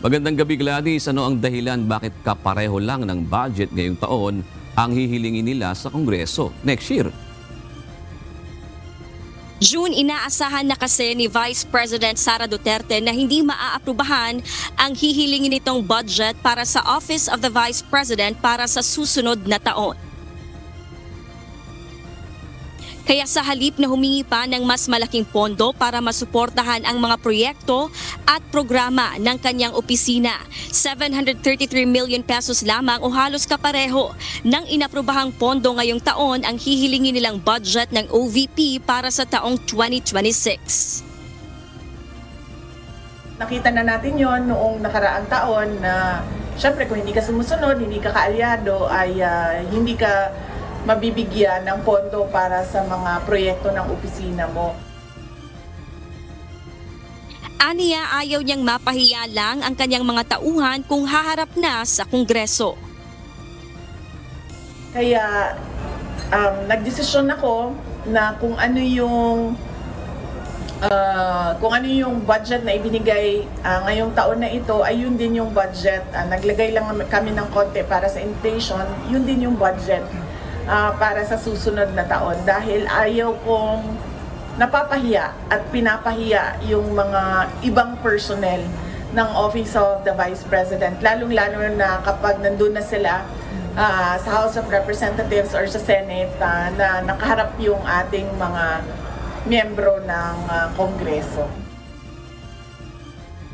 Magandang gabi, Gladys. Ano ang dahilan bakit kapareho lang ng budget ngayong taon ang hihilingin nila sa Kongreso next year? June, inaasahan na kasi ni Vice President Sara Duterte na hindi maaaprubahan ang hihilingin nitong budget para sa Office of the Vice President para sa susunod na taon. Kaya sa halip na humingi pa ng mas malaking pondo para masuportahan ang mga proyekto at programa ng kanyang opisina, 733 million pesos lamang o halos kapareho ng inaprubahang pondo ngayong taon ang hihilingin nilang budget ng OVP para sa taong 2026. Nakita na natin yon noong nakaraang taon na syempre kung hindi ka sumusunod, hindi ka kaalyado ay hindi ka mabibigyan ng pondo para sa mga proyekto ng opisina mo. Aniya, ayaw niyang mapahiya lang ang kanyang mga tauhan kung haharap na sa Kongreso. Kaya nagdesisyon ako na kung ano yung budget na ibinigay ngayong taon na ito ay yun din yung budget. Naglagay lang kami ng konti para sa inflation, yun din yung budget para sa susunod na taon dahil ayaw kong napapahiya at pinapahiya yung mga ibang personnel ng Office of the Vice President, lalong-lalo na kapag nandun na sila sa House of Representatives or sa Senate na nakaharap yung ating mga miyembro ng Kongreso.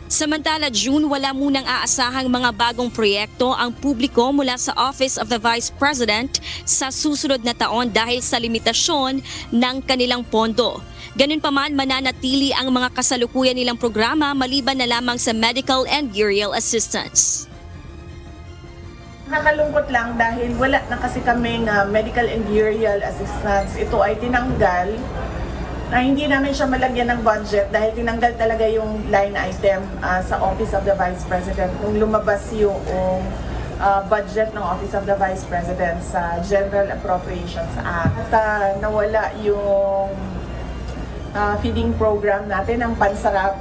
Samantala, June, wala munang aasahang mga bagong proyekto ang publiko mula sa Office of the Vice President sa susunod na taon dahil sa limitasyon ng kanilang pondo. Ganun pa man, mananatili ang mga kasalukuyan nilang programa maliban na lamang sa medical and burial assistance. Nakalungkot lang dahil wala na kasi kaming medical and burial assistance. Ito ay tinanggal na hindi namin siya malagyan ng budget dahil tinanggal talaga yung line item sa Office of the Vice President nung lumabas yung budget ng Office of the Vice President sa General Appropriations Act. At nawala yung feeding program natin, ang pansarap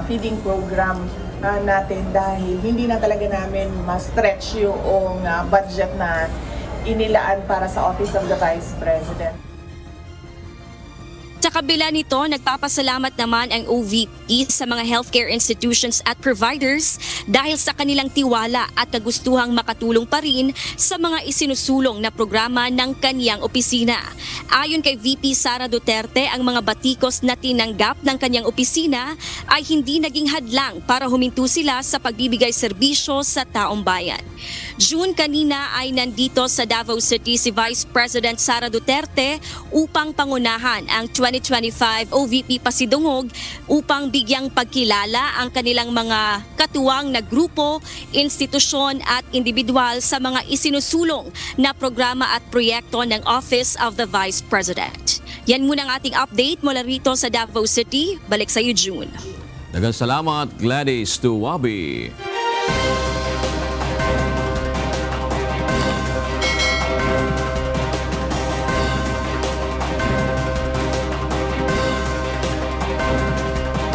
feeding program natin dahil hindi na talaga namin ma-stretch yung budget na inilaan para sa Office of the Vice President. Sa kabila nito, nagpapasalamat naman ang OVP sa mga healthcare institutions at providers dahil sa kanilang tiwala at kagustuhang makatulong pa rin sa mga isinusulong na programa ng kaniyang opisina. Ayon kay VP Sara Duterte, ang mga batikos na tinanggap ng kaniyang opisina ay hindi naging hadlang para huminto sila sa pagbibigay serbisyo sa taong bayan. June, kanina ay nandito sa Davao City si Vice President Sara Duterte upang pangunahan ang 2025 OVP Pasidungog upang bigyang pagkilala ang kanilang mga katuwang na grupo, institusyon at individual sa mga isinusulong na programa at proyekto ng Office of the Vice President. Yan muna ang ating update mula rito sa Davao City. Balik sa iyo, June. Daghang salamat, Gladys Tuwabi.